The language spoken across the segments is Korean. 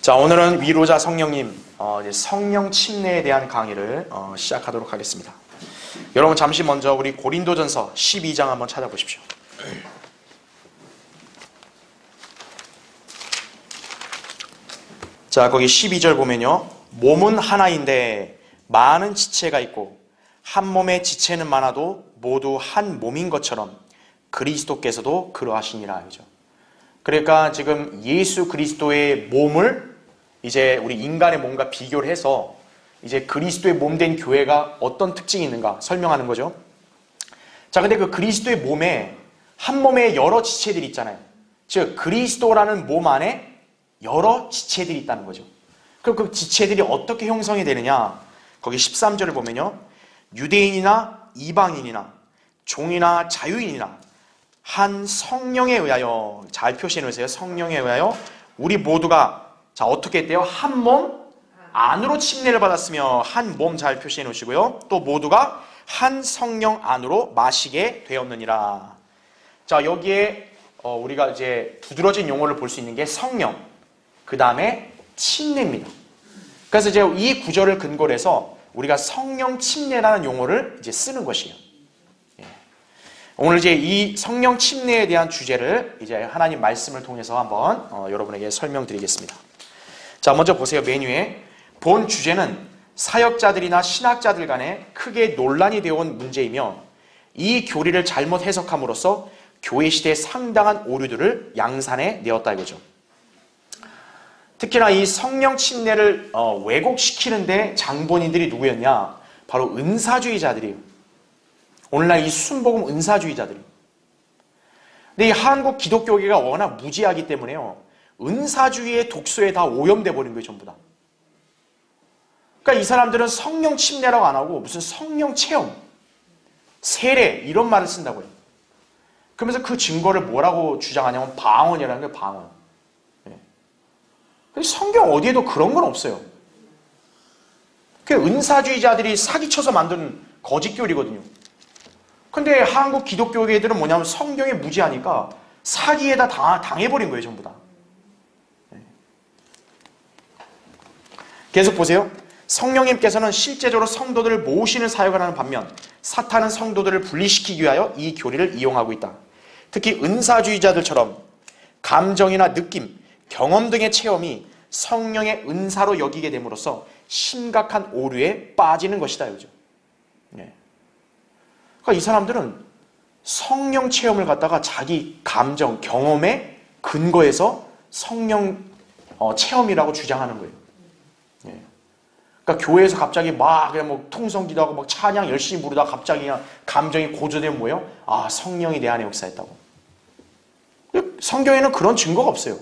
자, 오늘은 위로자 성령님 이제 성령 침례에 대한 강의를 시작하도록 하겠습니다. 여러분 잠시 먼저 우리 고린도전서 12장 한번 찾아보십시오. 자, 거기 12절 보면요, 몸은 하나인데 많은 지체가 있고 한 몸의 지체는 많아도 모두 한 몸인 것처럼 그리스도께서도 그러하시니라. 그죠? 그러니까 지금 예수 그리스도의 몸을 이제 우리 인간의 몸과 비교를 해서 이제 그리스도의 몸된 교회가 어떤 특징이 있는가 설명하는 거죠. 자, 근데 그 그리스도의 몸에 한 몸에 여러 지체들이 있잖아요. 즉 그리스도라는 몸 안에 여러 지체들이 있다는 거죠. 그럼 그 지체들이 어떻게 형성이 되느냐? 거기 13절을 보면요, 유대인이나 이방인이나 종이나 자유인이나 한 성령에 의하여, 잘 표시해 놓으세요. 성령에 의하여 우리 모두가 자 어떻게 했대요? 한 몸 안으로 침례를 받았으며, 한 몸 잘 표시해 놓으시고요. 또 모두가 한 성령 안으로 마시게 되었느니라. 자, 여기에 우리가 이제 두드러진 용어를 볼 수 있는 게 성령, 그 다음에 침례입니다. 그래서 이제 이 구절을 근거로 해서 우리가 성령 침례라는 용어를 이제 쓰는 것이에요. 오늘 이제 이 성령 침례에 대한 주제를 이제 하나님 말씀을 통해서 한번 여러분에게 설명드리겠습니다. 자, 먼저 보세요. 메뉴에 본 주제는 사역자들이나 신학자들 간에 크게 논란이 되어온 문제이며, 이 교리를 잘못 해석함으로써 교회 시대에 상당한 오류들을 양산해 내었다 이거죠. 특히나 이 성령 침례를 왜곡시키는데 장본인들이 누구였냐? 바로 은사주의자들이에요. 오늘날 이 순복음 은사주의자들이. 근데 이 한국 기독교계가 워낙 무지하기 때문에요, 은사주의의 독소에 다 오염돼 버린 거예요, 전부 다. 그러니까 이 사람들은 성령 침례라고 안 하고 무슨 성령 체험, 세례 이런 말을 쓴다고요. 그러면서 그 증거를 뭐라고 주장하냐면 방언이라는 거예요, 방언. 근데 성경 어디에도 그런 건 없어요. 그 은사주의자들이 사기쳐서 만든 거짓교리거든요. 근데 한국 기독교계들은 뭐냐면 성경에 무지하니까 사기에다 당해버린 거예요, 전부 다. 계속 보세요. 성령님께서는 실제적으로 성도들을 모으시는 사역을 하는 반면 사탄은 성도들을 분리시키기 위하여 이 교리를 이용하고 있다. 특히 은사주의자들처럼 감정이나 느낌, 경험 등의 체험이 성령의 은사로 여기게 됨으로써 심각한 오류에 빠지는 것이다, 그죠? 그러니까 이 사람들은 성령 체험을 갖다가 자기 감정, 경험에 근거해서 성령 체험이라고 주장하는 거예요. 그러니까 교회에서 갑자기 막 그냥 뭐 통성기도하고 막 찬양 열심히 부르다가 갑자기 그냥 감정이 고조되면 뭐예요? 아, 성령이 내 안에 역사했다고. 성경에는 그런 증거가 없어요.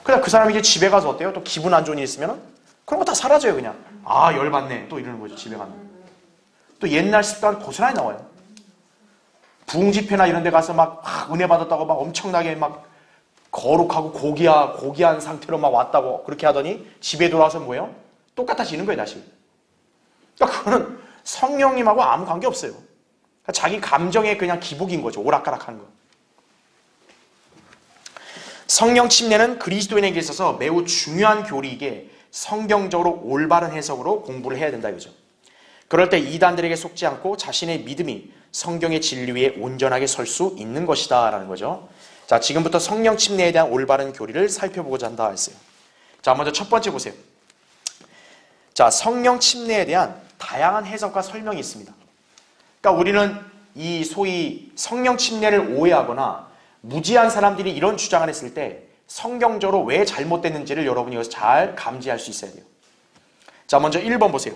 그냥 그 사람이 이제 집에 가서 어때요? 또 기분 안 좋은 일 있으면은 그런 거 다 사라져요, 그냥. 아, 열받네. 또 이러는 거죠, 집에 가면. 또 옛날 습관 고스란히 나와요. 부흥집회나 이런 데 가서 막 은혜 받았다고 막 엄청나게 막 거룩하고 고귀한 상태로 막 왔다고 그렇게 하더니 집에 돌아와서 뭐예요? 똑같아지는 거예요, 다시. 그러니까 그거는 성령님하고 아무 관계 없어요. 그러니까 자기 감정의 그냥 기복인 거죠, 오락가락하는 거. 성령 침례는 그리스도인에게 있어서 매우 중요한 교리이기에 성경적으로 올바른 해석으로 공부를 해야 된다 이거죠. 그럴 때 이단들에게 속지 않고 자신의 믿음이 성경의 진리 위에 온전하게 설 수 있는 것이다 라는 거죠. 자, 지금부터 성령 침례에 대한 올바른 교리를 살펴보고자 한다 했어요. 자, 먼저 첫 번째 보세요. 자, 성령 침례에 대한 다양한 해석과 설명이 있습니다. 그러니까 우리는 이 소위 성령 침례를 오해하거나 무지한 사람들이 이런 주장을 했을 때 성경적으로 왜 잘못됐는지를 여러분이 여기서 잘 감지할 수 있어야 돼요. 자, 먼저 1번 보세요.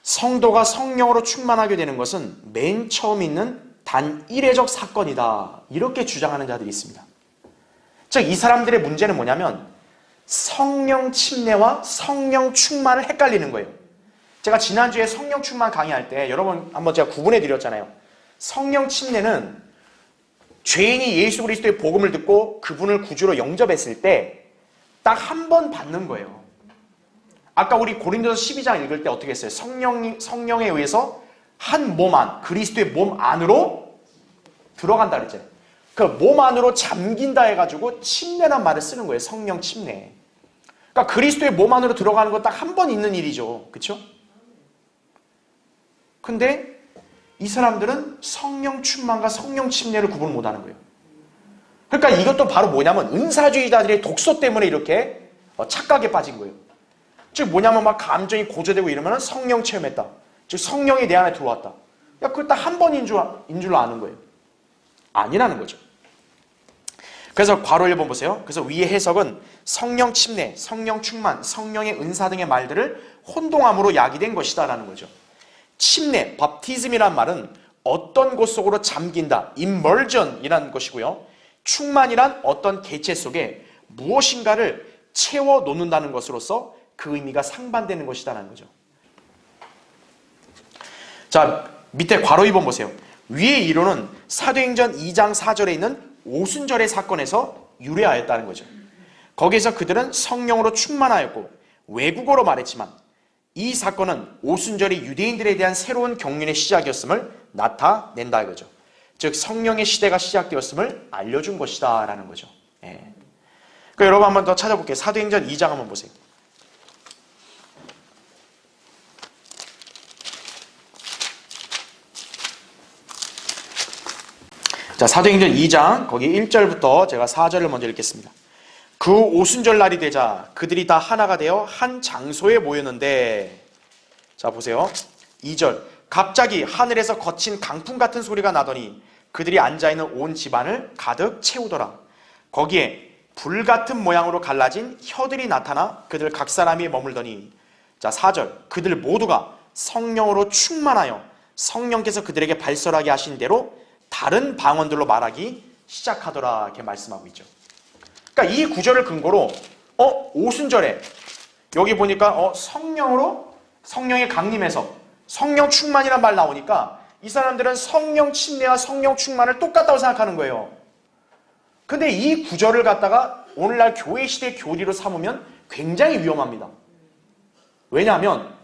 성도가 성령으로 충만하게 되는 것은 맨 처음 있는 단 이례적 사건이다, 이렇게 주장하는 자들이 있습니다. 즉 이 사람들의 문제는 뭐냐면 성령 침례와 성령 충만을 헷갈리는 거예요. 제가 지난주에 성령 충만 강의할 때 여러분 한번 제가 구분해 드렸잖아요. 성령 침례는 죄인이 예수 그리스도의 복음을 듣고 그분을 구주로 영접했을 때 딱 한 번 받는 거예요. 아까 우리 고린도서 12장 읽을 때 어떻게 했어요? 성령에 의해서 한 몸 안, 그리스도의 몸 안으로 들어간다 그랬잖아요. 그 몸 안으로 잠긴다 해가지고 침례란 말을 쓰는 거예요. 성령 침례. 그러니까 그리스도의 몸 안으로 들어가는 거 딱 한 번 있는 일이죠. 그렇죠? 근데 이 사람들은 성령 충만과 성령 침례를 구분 못하는 거예요. 그러니까 이것도 바로 뭐냐면 은사주의자들의 독소 때문에 이렇게 착각에 빠진 거예요. 즉 뭐냐면 막 감정이 고조되고 이러면 성령 체험했다. 즉 성령이 내 안에 들어왔다. 야, 그거 딱 한 번인 줄로 아는 거예요. 아니라는 거죠. 그래서 괄호 1번 보세요. 그래서 위의 해석은 성령 침례, 성령 충만, 성령의 은사 등의 말들을 혼동함으로 야기된 것이다 라는 거죠. 침례, 밥티즘이란 말은 어떤 곳 속으로 잠긴다, immersion이라는 것이고요. 충만이란 어떤 개체 속에 무엇인가를 채워 놓는다는 것으로서 그 의미가 상반되는 것이다라는 거죠. 자, 밑에 괄호 2번 보세요. 위의 이론은 사도행전 2장 4절에 있는 오순절의 사건에서 유래하였다는 거죠. 거기에서 그들은 성령으로 충만하였고 외국어로 말했지만 이 사건은 오순절이 유대인들에 대한 새로운 경륜의 시작이었음을 나타낸다 이거죠. 즉 성령의 시대가 시작되었음을 알려준 것이다 라는 거죠. 예. 그러니까 여러분 한번 더 찾아볼게요. 사도행전 2장 한번 보세요. 자, 사도행전 2장 거기 1절부터 제가 4절을 먼저 읽겠습니다. 그 오순절 날이 되자 그들이 다 하나가 되어 한 장소에 모였는데, 자 보세요. 2절 갑자기 하늘에서 거친 강풍 같은 소리가 나더니 그들이 앉아있는 온 집안을 가득 채우더라. 거기에 불같은 모양으로 갈라진 혀들이 나타나 그들 각 사람이 머물더니, 자 4절 그들 모두가 성령으로 충만하여 성령께서 그들에게 발설하게 하신 대로 다른 방언들로 말하기 시작하더라 이렇게 말씀하고 있죠. 그러니까 이 구절을 근거로 오순절에 여기 보니까 성령이 강림해서 성령 충만이란 말 나오니까 이 사람들은 성령 침례와 성령 충만을 똑같다고 생각하는 거예요. 근데 이 구절을 갖다가 오늘날 교회 시대 교리로 삼으면 굉장히 위험합니다. 왜냐하면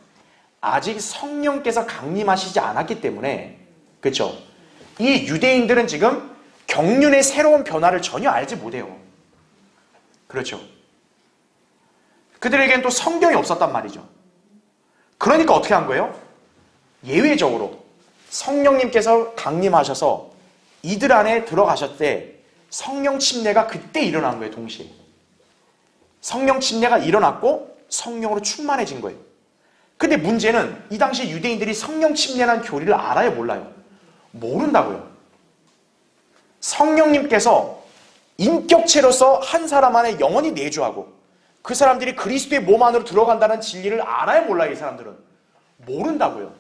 아직 성령께서 강림하시지 않았기 때문에, 그렇죠? 이 유대인들은 지금 경륜의 새로운 변화를 전혀 알지 못해요. 그렇죠? 그들에겐 또 성경이 없었단 말이죠. 그러니까 어떻게 한 거예요? 예외적으로 성령님께서 강림하셔서 이들 안에 들어가셨을 때 성령 침례가 그때 일어난 거예요. 동시에 성령 침례가 일어났고 성령으로 충만해진 거예요. 근데 문제는 이 당시 유대인들이 성령 침례라는 교리를 알아요, 몰라요? 모른다고요. 성령님께서 인격체로서 한 사람 안에 영원히 내주하고 그 사람들이 그리스도의 몸 안으로 들어간다는 진리를 알아요, 몰라요? 이 사람들은 모른다고요.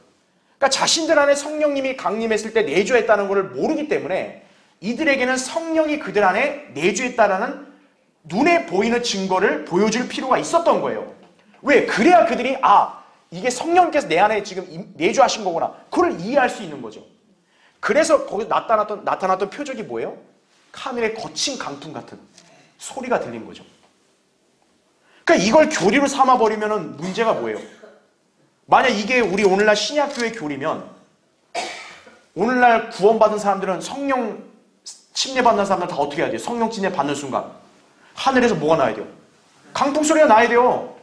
그러니까 자신들 안에 성령님이 강림했을 때 내주했다는 것을 모르기 때문에 이들에게는 성령이 그들 안에 내주했다라는 눈에 보이는 증거를 보여줄 필요가 있었던 거예요. 왜? 그래야 그들이 이게 성령께서 내 안에 지금 내주하신 거구나, 그걸 이해할 수 있는 거죠. 그래서 거기서 나타났던 표적이 뭐예요? 하늘의 거친 강풍 같은 소리가 들린 거죠. 그러니까 이걸 교리로 삼아버리면 문제가 뭐예요? 만약 이게 우리 오늘날 신약교회 교리면 오늘날 구원받은 사람들은 성령 침례받는 사람들은 다 어떻게 해야 돼요? 성령 침례 받는 순간 하늘에서 뭐가 나야 돼요? 강풍 소리가 나야 돼요.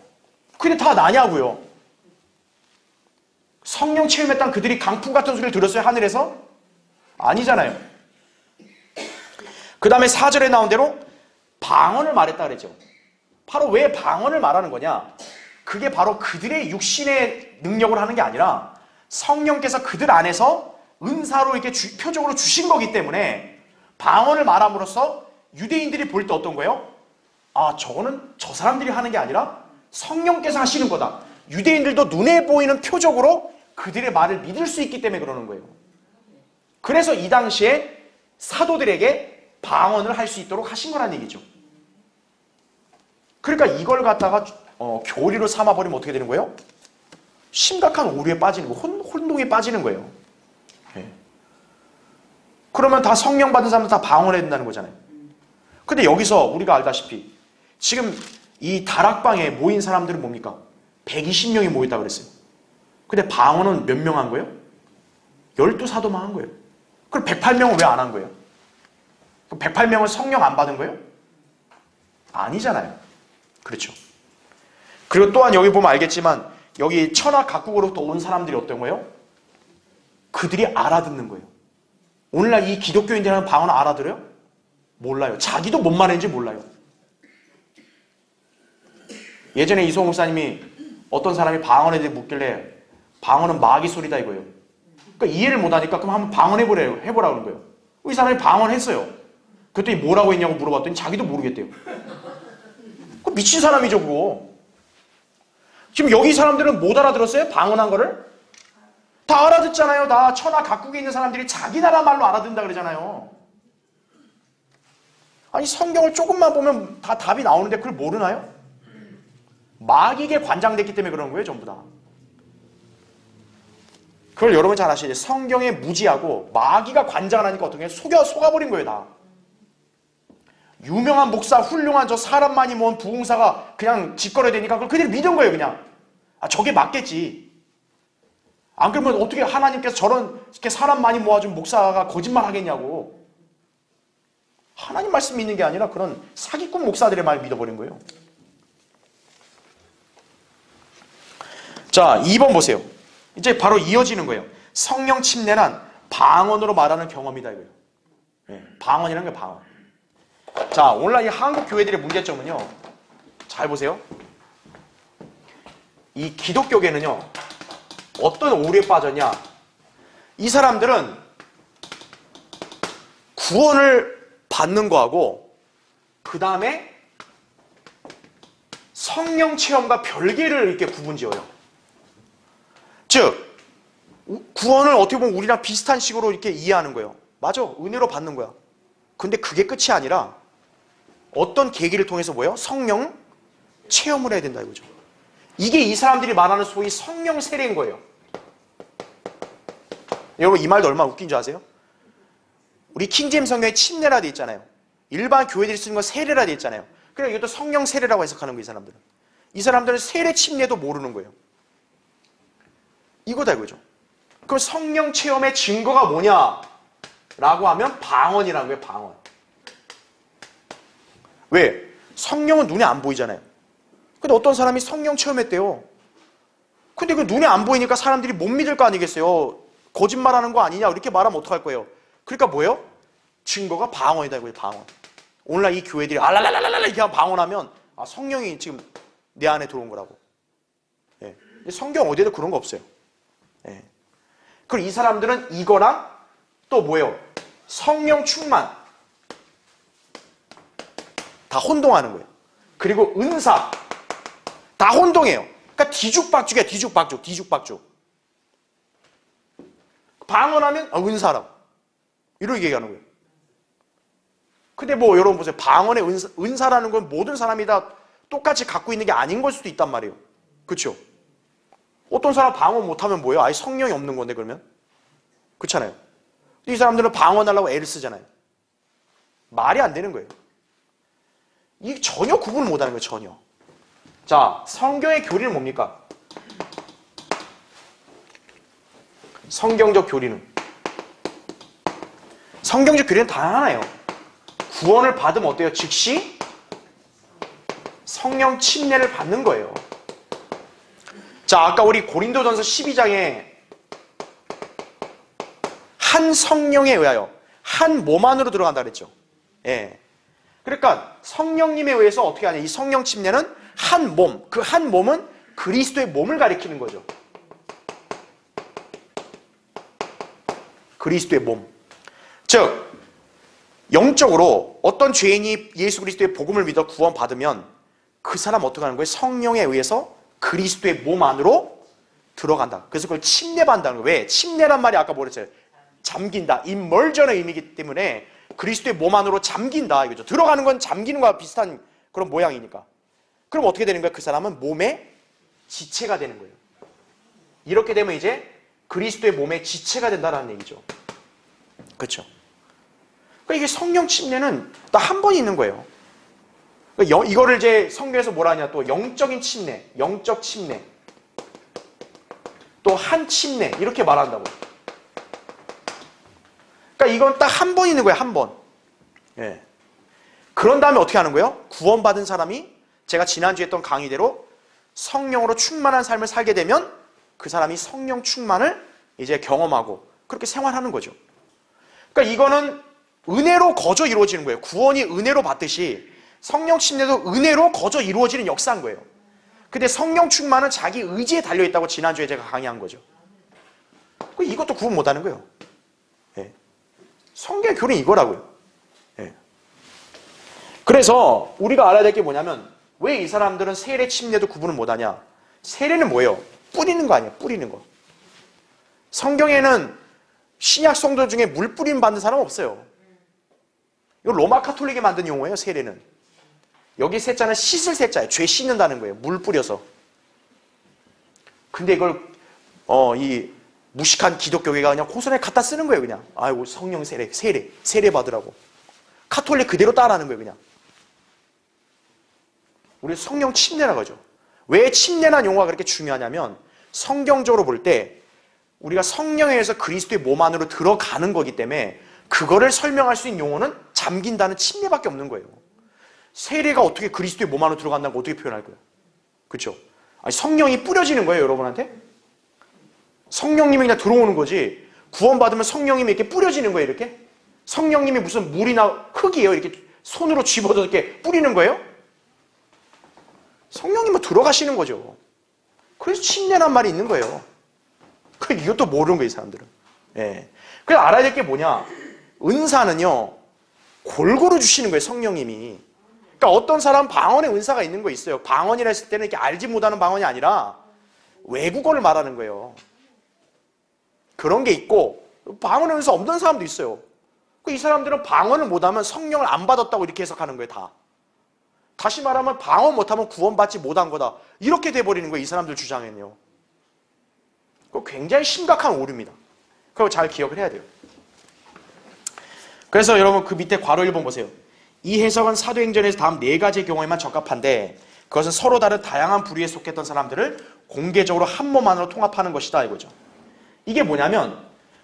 근데 다 나냐고요? 성령 체험했던 그들이 강풍 같은 소리를 들었어요? 하늘에서? 아니잖아요. 그 다음에 4절에 나온 대로 방언을 말했다 그랬죠. 바로 왜 방언을 말하는 거냐? 그게 바로 그들의 육신의 능력을 하는 게 아니라 성령께서 그들 안에서 은사로 이렇게 표적으로 주신 거기 때문에 방언을 말함으로써 유대인들이 볼 때 어떤 거예요? 저거는 저 사람들이 하는 게 아니라 성령께서 하시는 거다. 유대인들도 눈에 보이는 표적으로 그들의 말을 믿을 수 있기 때문에 그러는 거예요. 그래서 이 당시에 사도들에게 방언을 할 수 있도록 하신 거란 얘기죠. 그러니까 이걸 갖다가 교리로 삼아버리면 어떻게 되는 거예요? 심각한 오류에 빠지는 거예요. 혼동에 빠지는 거예요. 네. 그러면 다 성령 받은 사람들 다 방언해야 된다는 거잖아요. 근데 여기서 우리가 알다시피 지금 이 다락방에 모인 사람들은 뭡니까? 120명이 모였다고 그랬어요. 근데 방언은 몇 명 한 거예요? 12사도만 한 거예요. 그럼 108명은 왜 안 한 거예요? 108명은 성령 안 받은 거예요? 아니잖아요. 그렇죠. 그리고 또한 여기 보면 알겠지만 여기 천하 각국으로부터 온 사람들이 어떤 거예요? 그들이 알아듣는 거예요. 오늘날 이 기독교인들은 방언 알아들어요? 몰라요. 자기도 뭔 말인지 몰라요. 예전에 이소호 목사님이 어떤 사람이 방언에 대해 묻길래 방언은 마귀 소리다 이거예요. 그러니까 이해를 못하니까 그럼 한번 해보라는 거예요. 이 사람이 방언했어요. 그랬더니 뭐라고 했냐고 물어봤더니 자기도 모르겠대요. 그 미친 사람이죠 그거. 지금 여기 사람들은 못 알아들었어요? 방언한 거를? 다 알아듣잖아요. 다 천하 각국에 있는 사람들이 자기 나라 말로 알아듣는다 그러잖아요. 아니 성경을 조금만 보면 다 답이 나오는데 그걸 모르나요? 마귀에게 관장됐기 때문에 그러는 거예요 전부 다. 그걸 여러분 잘 아시죠? 성경에 무지하고 마귀가 관장을 하니까 어떻게 속아버린 거예요 다. 유명한 목사, 훌륭한 저 사람 많이 모은 부흥사가 그냥 짓거려야 되니까 그걸 그대로 믿은 거예요 그냥. 아 저게 맞겠지. 안 그러면 어떻게 하나님께서 저런 이렇게 사람 많이 모아준 목사가 거짓말 하겠냐고. 하나님 말씀 믿는 게 아니라 그런 사기꾼 목사들의 말 믿어버린 거예요. 자 2번 보세요. 이제 바로 이어지는 거예요. 성령 침례란 방언으로 말하는 경험이다 이거예요. 네, 방언이라는 게 방언. 자 오늘날 이 한국 교회들의 문제점은요. 잘 보세요. 이 기독교계는요. 어떤 오류에 빠졌냐. 이 사람들은 구원을 받는 거하고 그 다음에 성령 체험과 별개를 이렇게 구분지어요. 즉 구원을 어떻게 보면 우리랑 비슷한 식으로 이렇게 이해하는 거예요. 맞아. 은혜로 받는 거야. 근데 그게 끝이 아니라 어떤 계기를 통해서 뭐예요? 성령 체험을 해야 된다 이거죠. 이게 이 사람들이 말하는 소위 성령 세례인 거예요. 여러분 이 말도 얼마나 웃긴 줄 아세요? 우리 킹제임 성경에 침례라 돼 있잖아요. 일반 교회들이 쓰는 건 세례라 돼 있잖아요. 그래 이것도 성령 세례라고 해석하는 거예요. 이 사람들은. 이 사람들은 세례 침례도 모르는 거예요. 이거다 이거죠. 그럼 성령 체험의 증거가 뭐냐? 라고 하면 방언이라는 거예요. 방언. 왜? 성령은 눈에 안 보이잖아요. 근데 어떤 사람이 성령 체험했대요. 근데 그 눈에 안 보이니까 사람들이 못 믿을 거 아니겠어요. 거짓말하는 거 아니냐 이렇게 말하면 어떡할 거예요. 그러니까 뭐예요? 증거가 방언이다 이거예요. 방언. 오늘날 이 교회들이 알랄랄랄랄 이렇게 방언하면 아, 성령이 지금 내 안에 들어온 거라고. 예. 근데 성경 어디에도 그런 거 없어요. 예. 그리고 이 사람들은 이거랑 또 뭐예요? 성령 충만 다 혼동하는 거예요. 그리고 은사 다 혼동해요. 그러니까 뒤죽박죽이야. 뒤죽박죽. 방언하면 은사라고 이렇게 얘기하는 거예요. 근데 뭐 여러분 보세요. 방언의 은사라는 건 모든 사람이 다 똑같이 갖고 있는 게 아닌 걸 수도 있단 말이에요. 그렇죠? 어떤 사람 방언 못하면 뭐예요? 아예 성령이 없는 건데 그러면? 그렇잖아요. 이 사람들은 방언하려고 애를 쓰잖아요. 말이 안 되는 거예요. 이게 전혀 구분을 못하는 거예요. 전혀. 자, 성경의 교리는 뭡니까? 성경적 교리는 단 하나예요. 구원을 받으면 어때요? 즉시 성령 침례를 받는 거예요. 자, 아까 우리 고린도전서 12장에 한 성령에 의하여 한 몸 안으로 들어간다 그랬죠. 예. 그러니까 성령님에 의해서 어떻게 하냐? 이 성령 침례는 한 몸, 그 한 몸은 그리스도의 몸을 가리키는 거죠. 그리스도의 몸. 즉 영적으로 어떤 죄인이 예수 그리스도의 복음을 믿어 구원받으면 그 사람 어떻게 하는 거예요? 성령에 의해서 그리스도의 몸 안으로 들어간다. 그래서 그걸 침례받는다는 거예요. 왜? 침례란 말이 아까 뭐랬어요? 잠긴다. immersion의 의미이기 때문에 그리스도의 몸 안으로 잠긴다 이거죠. 들어가는 건 잠기는 거와 비슷한 그런 모양이니까. 그럼 어떻게 되는 거예요? 그 사람은 몸의 지체가 되는 거예요. 이렇게 되면 이제 그리스도의 몸의 지체가 된다는 얘기죠. 그렇죠? 그러니까 이게 성령 침례는 딱 한 번 있는 거예요. 그러니까 이거를 이제 성경에서 뭐라 하냐? 또 영적인 침례, 영적 침례, 또 한 침례 이렇게 말한다고. 그러니까 이건 딱 한 번 있는 거예요. 한 번. 예. 그런 다음에 어떻게 하는 거예요? 구원받은 사람이 제가 지난주에 했던 강의대로 성령으로 충만한 삶을 살게 되면 그 사람이 성령 충만을 이제 경험하고 그렇게 생활하는 거죠. 그러니까 이거는 은혜로 거저 이루어지는 거예요. 구원이 은혜로 받듯이 성령 침례도 은혜로 거저 이루어지는 역사인 거예요. 근데 성령 충만은 자기 의지에 달려있다고 지난주에 제가 강의한 거죠. 이것도 구원 못하는 거예요. 예. 성경의 교리는 이거라고요. 예. 그래서 우리가 알아야 될 게 뭐냐면 왜 이 사람들은 세례 침례도 구분을 못하냐. 세례는 뭐예요? 뿌리는 거 아니에요. 뿌리는 거. 성경에는 신약 성도 중에 물 뿌림 받는 사람 없어요. 이거 로마 카톨릭이 만든 용어예요. 세례는. 여기 세자는 씻을 세자예요. 죄 씻는다는 거예요. 물 뿌려서. 근데 이걸 이 무식한 기독교계가 그냥 호선에 갖다 쓰는 거예요. 그냥 아이고 성령 세례 받으라고. 카톨릭 그대로 따라하는 거예요. 그냥. 우리 성령 침례라고 하죠. 왜 침례란 용어가 그렇게 중요하냐면 성경적으로 볼 때 우리가 성령에 의해서 그리스도의 몸 안으로 들어가는 거기 때문에 그거를 설명할 수 있는 용어는 잠긴다는 침례밖에 없는 거예요. 세례가 어떻게 그리스도의 몸 안으로 들어간다는 거 어떻게 표현할 거예요? 그렇죠? 아니, 성령이 뿌려지는 거예요, 여러분한테? 성령님이 그냥 들어오는 거지. 구원받으면 성령님이 이렇게 뿌려지는 거예요, 이렇게? 성령님이 무슨 물이나 흙이에요, 이렇게 손으로 쥐어서 이렇게 뿌리는 거예요? 성령님은 들어가시는 거죠. 그래서 침례란 말이 있는 거예요. 이것도 모르는 거예요, 이 사람들은. 예. 그래서 알아야 될 게 뭐냐? 은사는요, 골고루 주시는 거예요, 성령님이. 그러니까 어떤 사람 방언의 은사가 있는 거 있어요. 방언이라 했을 때는 이렇게 알지 못하는 방언이 아니라 외국어를 말하는 거예요. 그런 게 있고, 방언의 은사 없는 사람도 있어요. 이 사람들은 방언을 못하면 성령을 안 받았다고 이렇게 해석하는 거예요, 다. 다시 말하면 방언 못하면 구원받지 못한 거다. 이렇게 돼버리는 거예요, 이 사람들 주장에는요. 그거 굉장히 심각한 오류입니다. 그거 잘 기억을 해야 돼요. 그래서 여러분 그 밑에 괄호 1번 보세요. 이 해석은 사도행전에서 다음 4가지의 경우에만 적합한데 그것은 서로 다른 다양한 부류에 속했던 사람들을 공개적으로 한 몸 안으로 통합하는 것이다 이거죠. 이게 뭐냐면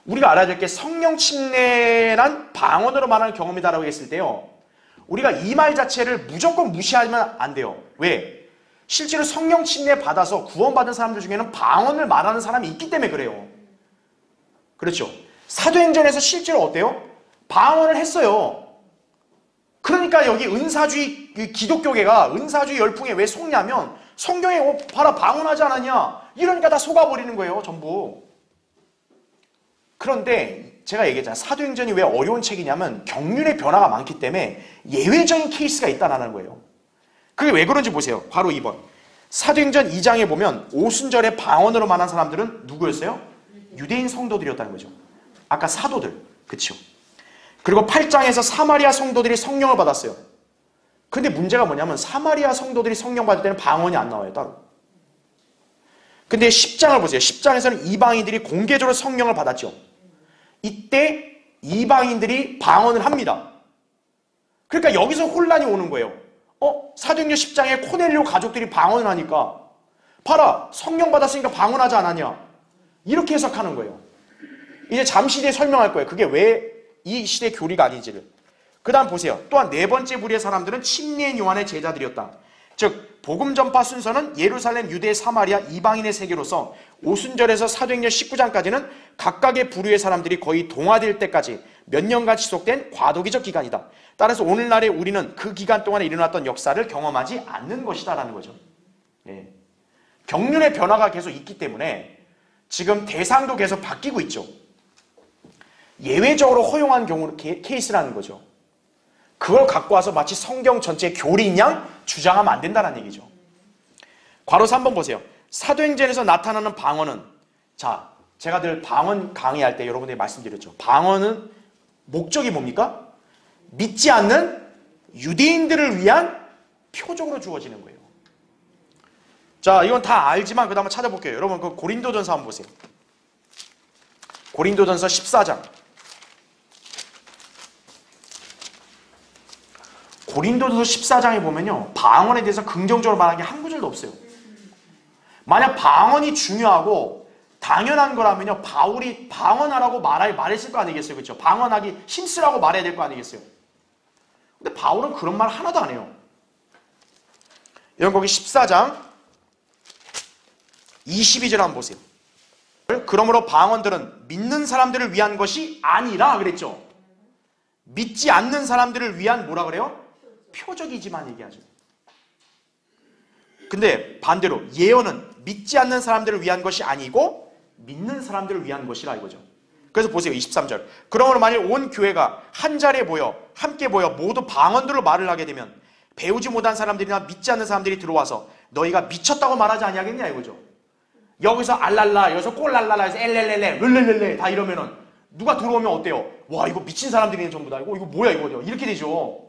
우리가 알아야 될 게 성령 침례란 방언으로 말하는 경험이다라고 했을 때요. 우리가 이 말 자체를 무조건 무시하면 안 돼요. 왜? 실제로 성령 침례 받아서 구원받은 사람들 중에는 방언을 말하는 사람이 있기 때문에 그래요. 그렇죠? 사도행전에서 실제로 어때요? 방언을 했어요. 그러니까 여기 은사주의 기독교계가 은사주의 열풍에 왜 속냐면 성경에 봐라 방언하지 않았냐 이러니까 다 속아버리는 거예요 전부. 그런데 제가 얘기했잖아요. 사도행전이 왜 어려운 책이냐면 경륜의 변화가 많기 때문에 예외적인 케이스가 있다는 거예요. 그게 왜 그런지 보세요. 바로 2번. 사도행전 2장에 보면 오순절에 방언으로 말한 사람들은 누구였어요? 유대인 성도들이었다는 거죠. 아까 사도들. 그렇죠? 그리고 8장에서 사마리아 성도들이 성령을 받았어요. 근데 문제가 뭐냐면 사마리아 성도들이 성령 받을 때는 방언이 안 나와요. 따로. 근데 10장을 보세요. 10장에서는 이방인들이 공개적으로 성령을 받았죠. 이때 이방인들이 방언을 합니다. 그러니까 여기서 혼란이 오는 거예요. 사도행전 10장에 코넬료 가족들이 방언을 하니까 봐라 성령 받았으니까 방언하지 않았냐 이렇게 해석하는 거예요. 이제 잠시 뒤에 설명할 거예요. 그게 왜 이 시대 교리가 아닌지를. 그 다음 보세요. 또한 4번째 부류의 사람들은 침례인 요한의 제자들이었다. 즉 복음 전파 순서는 예루살렘, 유대, 사마리아, 이방인의 세계로서 오순절에서 사도행전 19장까지는 각각의 부류의 사람들이 거의 동화될 때까지 몇 년간 지속된 과도기적 기간이다. 따라서 오늘날에 우리는 그 기간 동안에 일어났던 역사를 경험하지 않는 것이다 라는 거죠. 예. 경륜의 변화가 계속 있기 때문에 지금 대상도 계속 바뀌고 있죠. 예외적으로 허용한 경우 케이스라는 거죠. 그걸 갖고 와서 마치 성경 전체의 교리인 양 주장하면 안 된다는 얘기죠. 괄호 3번 보세요. 사도행전에서 나타나는 방언은 자, 제가 늘 방언 강의할 때 여러분들이 말씀드렸죠. 방언은 목적이 뭡니까? 믿지 않는 유대인들을 위한 표적으로 주어지는 거예요. 자, 이건 다 알지만 그 다음 한번 찾아볼게요. 여러분 그 고린도전서 한번 보세요. 고린도전서 14장. 고린도전서 14장에 보면요. 방언에 대해서 긍정적으로 말하는 게 한 구절도 없어요. 만약 방언이 중요하고 당연한 거라면요. 바울이 방언하라고 말했을 거 아니겠어요. 그렇죠? 방언하기 힘쓰라고 말해야 될 거 아니겠어요. 근데 바울은 그런 말 하나도 안 해요. 여러분 거기 14장 22절 한번 보세요. 그러므로 방언들은 믿는 사람들을 위한 것이 아니라 그랬죠. 믿지 않는 사람들을 위한 뭐라 그래요? 표적이지만 얘기하죠. 근데 반대로 예언은 믿지 않는 사람들을 위한 것이 아니고 믿는 사람들을 위한 것이라 이거죠. 그래서 보세요. 23절. 그러므로 만일 온 교회가 한 자리에 모여 함께 모여 모두 방언들로 말을 하게 되면 배우지 못한 사람들이나 믿지 않는 사람들이 들어와서 너희가 미쳤다고 말하지 아니하겠냐 이거죠. 여기서 알랄라, 여기서 꼴랄랄라 해서 엘렐렐레, 룰렐렐레 다 이러면은 누가 들어오면 어때요? 와 이거 미친 사람들이네 전부 다. 이거 뭐야 이거죠. 이렇게 되죠.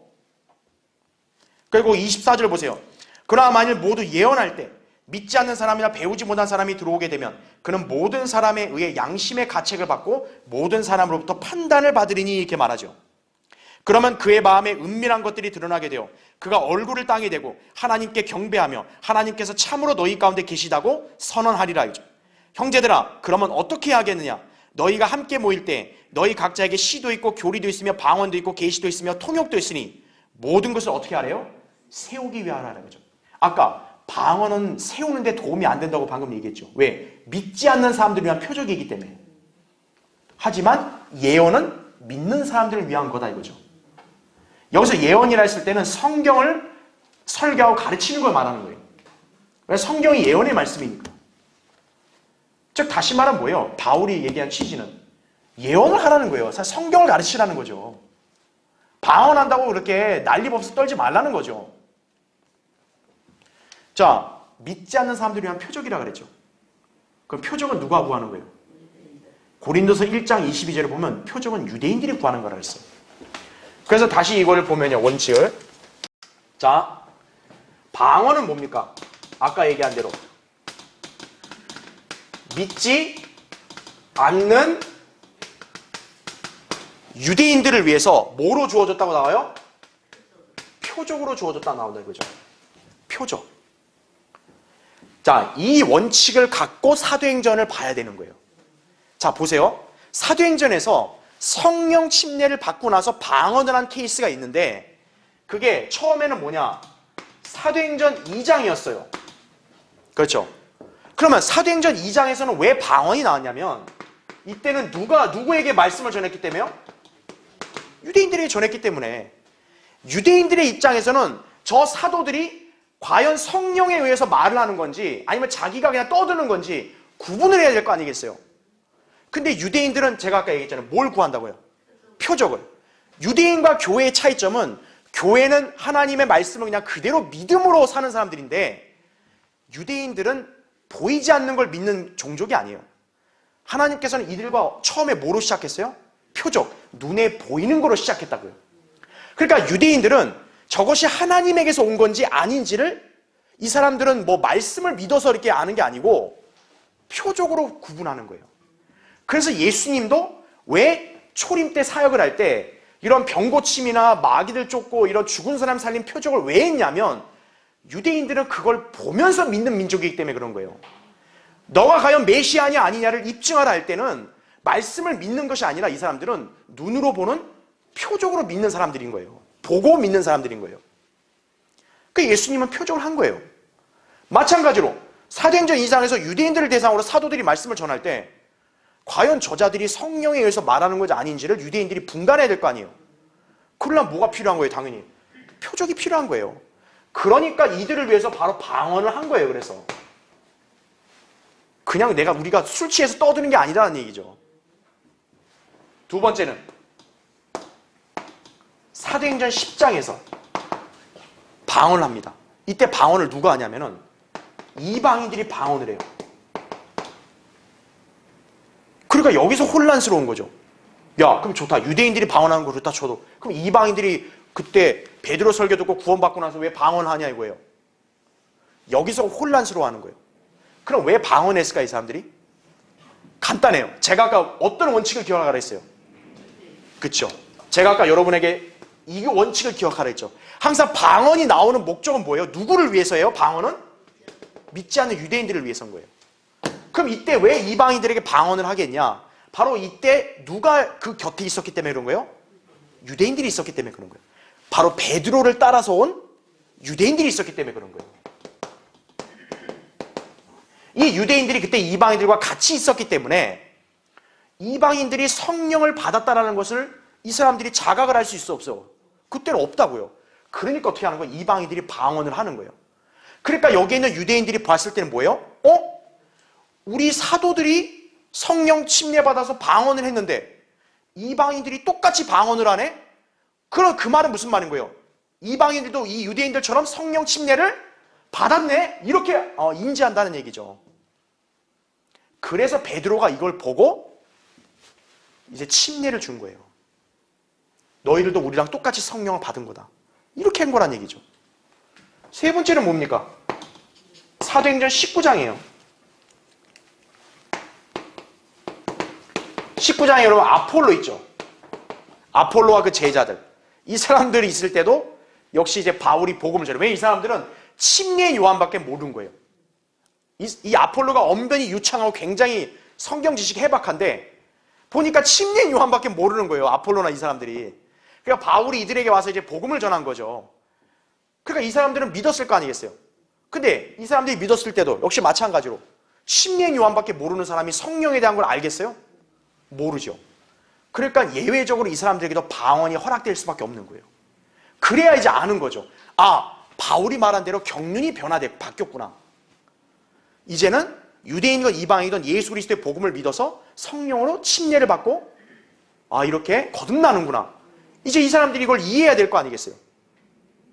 그리고 24절 보세요. 그러나 만일 모두 예언할 때 믿지 않는 사람이나 배우지 못한 사람이 들어오게 되면 그는 모든 사람에 의해 양심의 가책을 받고 모든 사람으로부터 판단을 받으리니 이렇게 말하죠. 그러면 그의 마음에 은밀한 것들이 드러나게 되어 그가 얼굴을 땅에 대고 하나님께 경배하며 하나님께서 참으로 너희 가운데 계시다고 선언하리라 이죠. 형제들아 그러면 어떻게 하겠느냐? 너희가 함께 모일 때 너희 각자에게 시도 있고 교리도 있으며 방언도 있고 계시도 있으며 통역도 있으니 모든 것을 어떻게 하래요? 세우기 위하라는 거죠. 아까 방언은 세우는데 도움이 안 된다고 방금 얘기했죠. 왜? 믿지 않는 사람들을 위한 표적이기 때문에. 하지만 예언은 믿는 사람들을 위한 거다 이거죠. 여기서 예언이라 했을 때는 성경을 설교하고 가르치는 걸 말하는 거예요. 왜? 성경이 예언의 말씀이니까. 즉 다시 말하면 뭐예요? 바울이 얘기한 취지는 예언을 하라는 거예요. 사실 성경을 가르치라는 거죠. 방언한다고 그렇게 난리법석 떨지 말라는 거죠. 자, 믿지 않는 사람들을 위한 표적이라 그랬죠. 그럼 표적은 누가 구하는 거예요? 고린도서 1장 22절에 보면 표적은 유대인들이 구하는 거라 그랬어요. 그래서 다시 이걸 보면요. 원칙을. 자, 방언은 뭡니까? 아까 얘기한 대로 믿지 않는 유대인들을 위해서 뭐로 주어졌다고 나와요? 표적으로 주어졌다 나온다 이거죠. 표적. 자, 이 원칙을 갖고 사도행전을 봐야 되는 거예요. 자, 보세요. 사도행전에서 성령 침례를 받고 나서 방언을 한 케이스가 있는데 그게 처음에는 뭐냐? 사도행전 2장이었어요. 그렇죠? 그러면 사도행전 2장에서는 왜 방언이 나왔냐면 이때는 누구에게 말씀을 전했기 때문에요? 유대인들에게 전했기 때문에 유대인들의 입장에서는 저 사도들이 과연 성령에 의해서 말을 하는 건지 아니면 자기가 그냥 떠드는 건지 구분을 해야 될 거 아니겠어요? 근데 유대인들은 제가 아까 얘기했잖아요. 뭘 구한다고요? 표적을. 유대인과 교회의 차이점은 교회는 하나님의 말씀을 그냥 그대로 믿음으로 사는 사람들인데 유대인들은 보이지 않는 걸 믿는 종족이 아니에요. 하나님께서는 이들과 처음에 뭐로 시작했어요? 표적, 눈에 보이는 거로 시작했다고요. 그러니까 유대인들은 저것이 하나님에게서 온 건지 아닌지를 이 사람들은 뭐 말씀을 믿어서 이렇게 아는 게 아니고 표적으로 구분하는 거예요. 그래서 예수님도 왜 초림 때 사역을 할 때 이런 병고침이나 마귀들 쫓고 이런 죽은 사람 살린 표적을 왜 했냐면 유대인들은 그걸 보면서 믿는 민족이기 때문에 그런 거예요. 너가 과연 메시아냐 아니냐를 입증하라 할 때는 말씀을 믿는 것이 아니라 이 사람들은 눈으로 보는 표적으로 믿는 사람들인 거예요. 보고 믿는 사람들인 거예요. 그러니까 예수님은 표적을 한 거예요. 마찬가지로 사도행전 2장에서 유대인들을 대상으로 사도들이 말씀을 전할 때 과연 저자들이 성령에 의해서 말하는 것이 아닌지를 유대인들이 분간해야 될 거 아니에요. 그러려면 뭐가 필요한 거예요? 당연히 표적이 필요한 거예요. 그러니까 이들을 위해서 바로 방언을 한 거예요. 그래서 그냥 우리가 술 취해서 떠드는 게 아니라는 얘기죠. 두 번째는 사도행전 10장에서 방언을 합니다. 이때 방언을 누가 하냐면은 이방인들이 방언을 해요. 그러니까 여기서 혼란스러운 거죠. 야, 그럼 좋다. 유대인들이 방언하는 거 그렇다 쳐도 그럼 이방인들이 그때 베드로 설교 듣고 구원받고 나서 왜 방언하냐 이거예요. 여기서 혼란스러워하는 거예요. 그럼 왜 방언했을까 이 사람들이? 간단해요. 제가 아까 어떤 원칙을 기억하라 했어요? 그렇죠? 제가 아까 여러분에게 이 원칙을 기억하라 했죠. 항상 방언이 나오는 목적은 뭐예요? 누구를 위해서예요? 방언은? 믿지 않는 유대인들을 위해서인 거예요. 그럼 이때 왜 이방인들에게 방언을 하겠냐? 바로 이때 누가 그 곁에 있었기 때문에 그런 거예요? 유대인들이 있었기 때문에 그런 거예요. 바로 베드로를 따라서 온 유대인들이 있었기 때문에 그런 거예요. 이 유대인들이 그때 이방인들과 같이 있었기 때문에 이방인들이 성령을 받았다는 것을 이 사람들이 자각을 할 수 있어 없어? 그때는 없다고요. 그러니까 어떻게 하는 거예요? 이방인들이 방언을 하는 거예요. 그러니까 여기 있는 유대인들이 봤을 때는 뭐예요? 우리 사도들이 성령 침례받아서 방언을 했는데 이방인들이 똑같이 방언을 하네? 그럼 그 말은 무슨 말인 거예요? 이방인들도 이 유대인들처럼 성령 침례를 받았네? 이렇게 인지한다는 얘기죠. 그래서 베드로가 이걸 보고 이제 침례를 준 거예요. 너희들도 우리랑 똑같이 성령을 받은 거다. 이렇게 한 거란 얘기죠. 세 번째는 뭡니까? 사도행전 19장이에요. 19장에 여러분 아폴로 있죠. 아폴로와 그 제자들. 이 사람들이 있을 때도 역시 이제 바울이 복음을 전해. 왜 이 사람들은 침례 요한밖에 모르는 거예요. 이 아폴로가 언변이 유창하고 굉장히 성경 지식이 해박한데 보니까 침례 요한밖에 모르는 거예요. 아폴로나 이 사람들이. 그러니까 바울이 이들에게 와서 이제 복음을 전한 거죠. 그러니까 이 사람들은 믿었을 거 아니겠어요. 근데 이 사람들이 믿었을 때도 역시 마찬가지로 침례 요한밖에 모르는 사람이 성령에 대한 걸 알겠어요? 모르죠. 그러니까 예외적으로 이 사람들에게도 방언이 허락될 수밖에 없는 거예요. 그래야 이제 아는 거죠. 아, 바울이 말한 대로 경륜이 바뀌었구나. 이제는 유대인이건 이방인이건 예수 그리스도의 복음을 믿어서 성령으로 침례를 받고 이렇게 거듭나는구나. 이제 이 사람들이 이걸 이해해야 될 거 아니겠어요.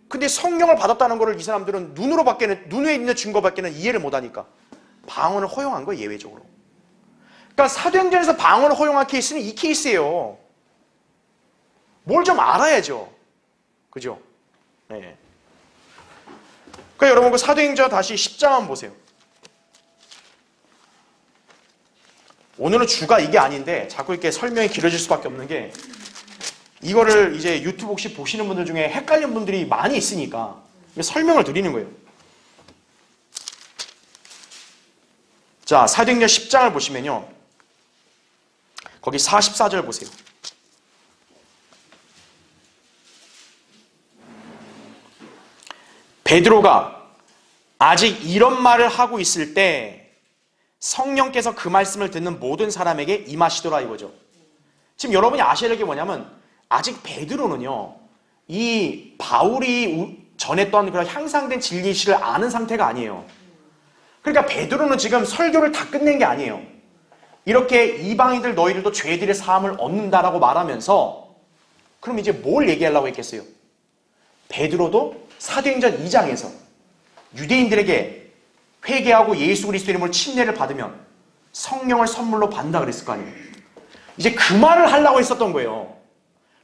근데 성령을 받았다는 것을 이 사람들은 눈에 있는 증거밖에는 이해를 못하니까 방언을 허용한 거예요. 예외적으로. 그러니까 사도행전에서 방언을 허용한 케이스는 이 케이스예요. 뭘 좀 알아야죠. 그죠? 네. 그러니까 여러분 그 사도행전 다시 10장 한번 보세요. 오늘은 주가 이게 아닌데 자꾸 이렇게 설명이 길어질 수밖에 없는 게 이거를 이제 유튜브 혹시 보시는 분들 중에 헷갈린 분들이 많이 있으니까 설명을 드리는 거예요. 자, 사도행전 10장을 보시면요. 거기 44절 보세요. 베드로가 아직 이런 말을 하고 있을 때 성령께서 그 말씀을 듣는 모든 사람에게 임하시더라 이거죠. 지금 여러분이 아셔야 될 게 뭐냐면 아직 베드로는요. 이 바울이 전했던 그런 향상된 진리실을 아는 상태가 아니에요. 그러니까 베드로는 지금 설교를 다 끝낸 게 아니에요. 이렇게 이방인들 너희들도 죄들의 사함을 얻는다라고 말하면서 그럼 이제 뭘 얘기하려고 했겠어요? 베드로도 사도행전 2장에서 유대인들에게 회개하고 예수 그리스도 이름으로 침례를 받으면 성령을 선물로 받는다 그랬을 거 아니에요. 이제 그 말을 하려고 했었던 거예요.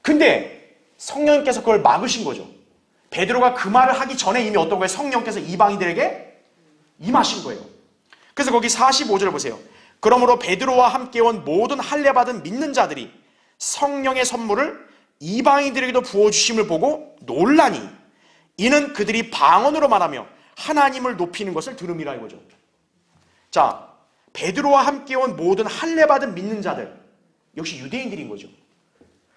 근데 성령님께서 그걸 막으신 거죠. 베드로가 그 말을 하기 전에 이미 어떤 거예요? 성령께서 이방인들에게 임하신 거예요. 그래서 거기 45절 보세요. 그러므로 베드로와 함께 온 모든 할례받은 믿는 자들이 성령의 선물을 이방인들에게도 부어주심을 보고 놀라니 이는 그들이 방언으로 말하며 하나님을 높이는 것을 들음이라 이거죠. 자, 베드로와 함께 온 모든 할례받은 믿는 자들 역시 유대인들인 거죠.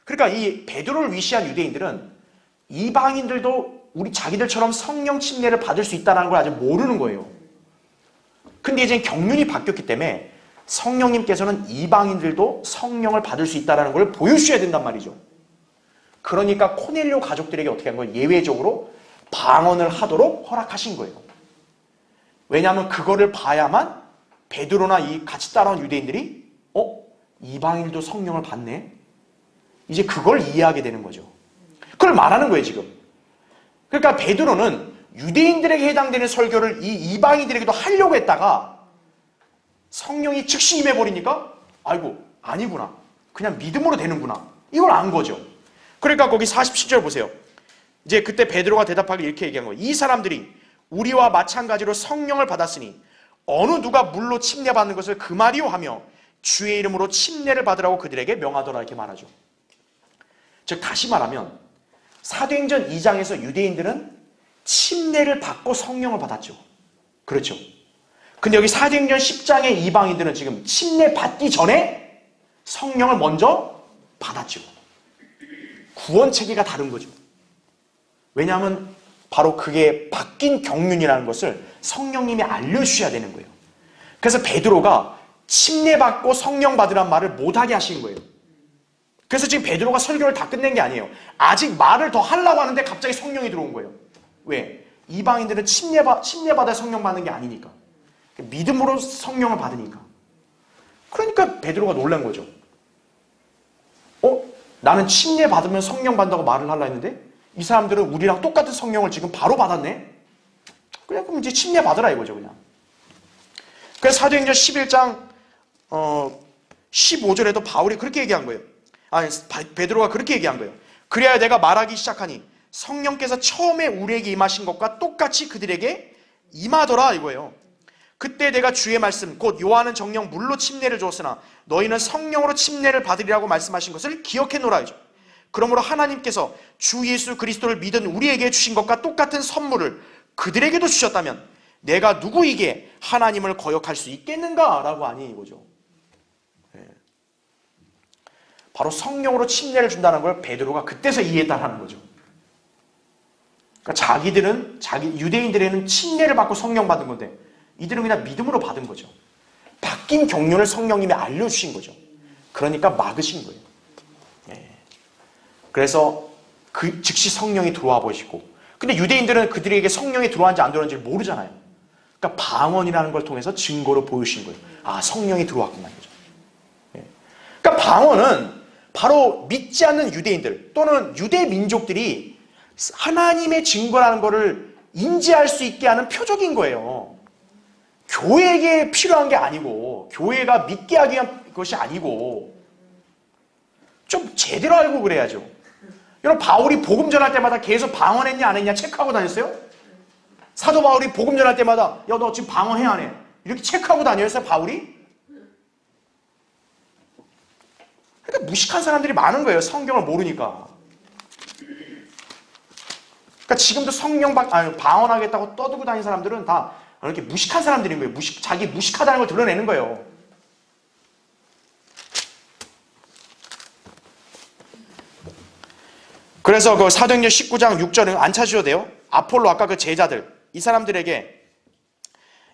그러니까 이 베드로를 위시한 유대인들은 이방인들도 우리 자기들처럼 성령 침례를 받을 수 있다는 걸 아직 모르는 거예요. 근데 이제 경륜이 바뀌었기 때문에 성령님께서는 이방인들도 성령을 받을 수 있다는 걸 보여주셔야 된단 말이죠. 그러니까 코넬료 가족들에게 어떻게 한 거예요? 예외적으로 방언을 하도록 허락하신 거예요. 왜냐하면 그거를 봐야만 베드로나 이 같이 따라온 유대인들이 이방인도 성령을 받네? 이제 그걸 이해하게 되는 거죠. 그걸 말하는 거예요 지금. 그러니까 베드로는 유대인들에게 해당되는 설교를 이 이방인들에게도 하려고 했다가 성령이 즉시 임해버리니까 아이고 아니구나. 그냥 믿음으로 되는구나. 이걸 안 거죠. 그러니까 거기 47절 보세요. 이제 그때 베드로가 대답하기 이렇게 얘기한 거예요. 이 사람들이 우리와 마찬가지로 성령을 받았으니 어느 누가 물로 침례받는 것을 그 말이요 하며 주의 이름으로 침례를 받으라고 그들에게 명하더라 이렇게 말하죠. 즉 다시 말하면 사도행전 2장에서 유대인들은 침례를 받고 성령을 받았죠. 그렇죠. 근데 여기 사도행전 10장의 이방인들은 지금 침례 받기 전에 성령을 먼저 받았죠. 구원 체계가 다른 거죠. 왜냐하면 바로 그게 바뀐 경륜이라는 것을 성령님이 알려주셔야 되는 거예요. 그래서 베드로가 침례받고 성령 받으란 말을 못하게 하신 거예요. 그래서 지금 베드로가 설교를 다 끝낸 게 아니에요. 아직 말을 더 하려고 하는데 갑자기 성령이 들어온 거예요. 왜? 이방인들은 침례받아 성령 받는 게 아니니까. 믿음으로 성령을 받으니까. 그러니까 베드로가 놀란 거죠. 나는 침례받으면 성령 받는다고 말을 하려 했는데 이 사람들은 우리랑 똑같은 성령을 지금 바로 받았네? 그래, 그럼 이제 침례받으라 이거죠, 그냥. 그래서 사도행전 11장 15절에도 바울이 그렇게 얘기한 거예요. 아니, 베드로가 그렇게 얘기한 거예요. 그래야 내가 말하기 시작하니 성령께서 처음에 우리에게 임하신 것과 똑같이 그들에게 임하더라 이거예요. 그때 내가 주의 말씀 곧 요한은 정령 물로 침례를 주었으나 너희는 성령으로 침례를 받으리라고 말씀하신 것을 기억해놓으라 이죠. 그러므로 하나님께서 주 예수 그리스도를 믿은 우리에게 주신 것과 똑같은 선물을 그들에게도 주셨다면 내가 누구에게 하나님을 거역할 수 있겠는가? 라고 하니 이거죠. 바로 성령으로 침례를 준다는 걸 베드로가 그때서 이해했다는 거죠. 그러니까 유대인들에는 침례를 받고 성령 받은 건데 이들은 그냥 믿음으로 받은 거죠. 바뀐 경륜을 성령님이 알려주신 거죠. 그러니까 막으신 거예요. 그래서 즉시 성령이 들어와 보시고, 근데 유대인들은 그들에게 성령이 들어왔는지 안 들어왔는지 모르잖아요. 그러니까 방언이라는 걸 통해서 증거로 보여주신 거예요. 아, 성령이 들어왔구나 이거죠. 그러니까 방언은 바로 믿지 않는 유대인들 또는 유대 민족들이 하나님의 증거라는 것을 인지할 수 있게 하는 표적인 거예요. 교회에게 필요한 게 아니고 교회가 믿게 하기 위한 것이 아니고 좀 제대로 알고 그래야죠. 여러분, 바울이 복음 전할 때마다 계속 방언했냐 안 했냐 체크하고 다녔어요? 사도 바울이 복음 전할 때마다 야, 너 지금 방언해 안 해? 이렇게 체크하고 다녔어요, 바울이? 그러니까 무식한 사람들이 많은 거예요, 성경을 모르니까. 그러니까 지금도 방언하겠다고 떠들고 다니는 사람들은 다 이렇게 무식한 사람들인 거예요. 자기 무식하다는 걸 드러내는 거예요. 그래서 그 사도행전 19장 6절은 안 찾으셔도 돼요. 아폴로 아까 그 제자들 이 사람들에게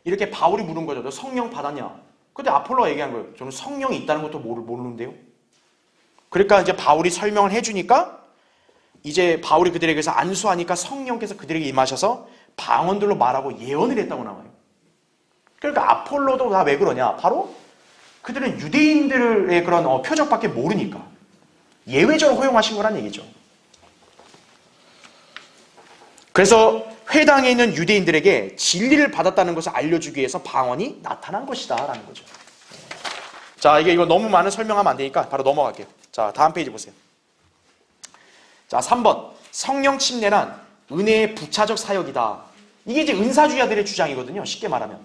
이렇게 바울이 물은 거죠. 너 성령 받았냐? 근데 아폴로가 얘기한 거예요. 저는 성령이 있다는 것도 모르는데요. 그러니까 이제 바울이 설명을 해주니까 이제 바울이 그들에게서 안수하니까 성령께서 그들에게 임하셔서 방언들로 말하고 예언을 했다고 나와요. 그러니까 아폴로도 다 왜 그러냐? 바로 그들은 유대인들의 그런 표적밖에 모르니까 예외적으로 허용하신 거란 얘기죠. 그래서 회당에 있는 유대인들에게 진리를 받았다는 것을 알려주기 위해서 방언이 나타난 것이다 라는 거죠. 자, 이거 너무 많은 설명하면 안 되니까 바로 넘어갈게요. 자, 다음 페이지 보세요. 자, 3번. 성령 침례란 은혜의 부차적 사역이다. 이게 이제 은사주의자들의 주장이거든요. 쉽게 말하면.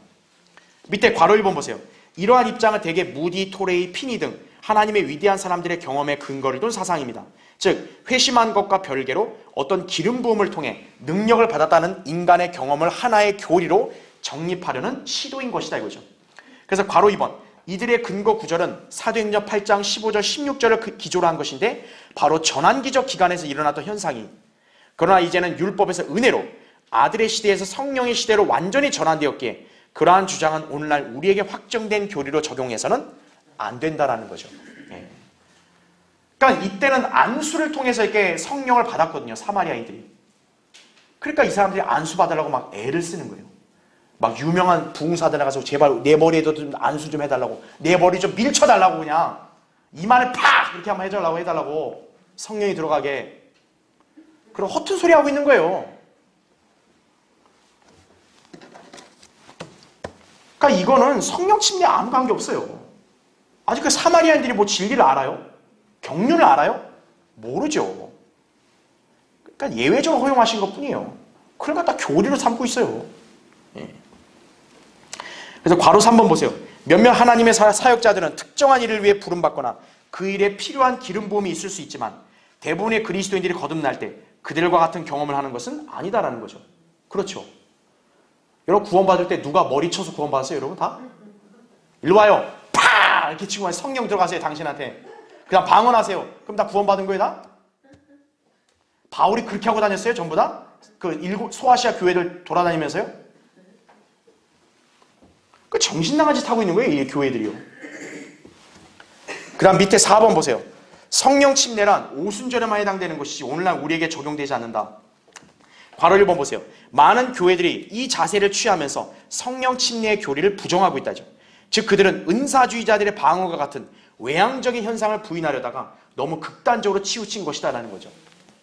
밑에 괄호 1번 보세요. 이러한 입장은 대개 무디, 토레이, 피니 등 하나님의 위대한 사람들의 경험에 근거를 둔 사상입니다. 즉, 회심한 것과 별개로 어떤 기름 부음을 통해 능력을 받았다는 인간의 경험을 하나의 교리로 정립하려는 시도인 것이다 이거죠. 그래서 괄호 2번. 이들의 근거 구절은 사도행전 8장 15절 16절을 기조로 한 것인데 바로 전환기적 기간에서 일어났던 현상이, 그러나 이제는 율법에서 은혜로 아들의 시대에서 성령의 시대로 완전히 전환되었기에 그러한 주장은 오늘날 우리에게 확정된 교리로 적용해서는 안 된다라는 거죠. 그러니까 이때는 안수를 통해서 이렇게 성령을 받았거든요, 사마리아인들이. 그러니까 이 사람들이 안수 받으려고 막 애를 쓰는 거예요. 막 유명한 부흥사들 나가서 제발 내 머리에도 좀 안수 좀 해달라고, 내 머리 좀 밀쳐달라고, 그냥 이마를 팍 이렇게 한번 해달라고 성령이 들어가게. 그럼 허튼 소리 하고 있는 거예요. 그러니까 이거는 성령 침례 아무 관계 없어요. 아직 그 사마리아인들이 뭐 진리를 알아요? 경륜을 알아요? 모르죠. 그러니까 예외적으로 허용하신 것 뿐이에요. 그걸 갖다 교리로 삼고 있어요. 그래서 괄호 3번 보세요. 몇몇 하나님의 사역자들은 특정한 일을 위해 부름받거나 그 일에 필요한 기름 부음이 있을 수 있지만 대부분의 그리스도인들이 거듭날 때 그들과 같은 경험을 하는 것은 아니다라는 거죠. 그렇죠. 여러분 구원받을 때 누가 머리 쳐서 구원받았어요? 여러분 다? 일로 와요. 팍! 이렇게 치고 성령 들어가세요. 당신한테. 그냥 방언하세요. 그럼 다 구원받은 거예요 다? 바울이 그렇게 하고 다녔어요? 전부 다? 소아시아 교회들 돌아다니면서요? 그 정신나간 짓 하고 있는 거예요, 이 교회들이요. 그 다음 밑에 4번 보세요. 성령 침례란 오순절에만 해당되는 것이지 오늘날 우리에게 적용되지 않는다. 괄호 1번 보세요. 많은 교회들이 이 자세를 취하면서 성령 침례의 교리를 부정하고 있다죠. 즉 그들은 은사주의자들의 방어가 같은 외향적인 현상을 부인하려다가 너무 극단적으로 치우친 것이다라는 거죠.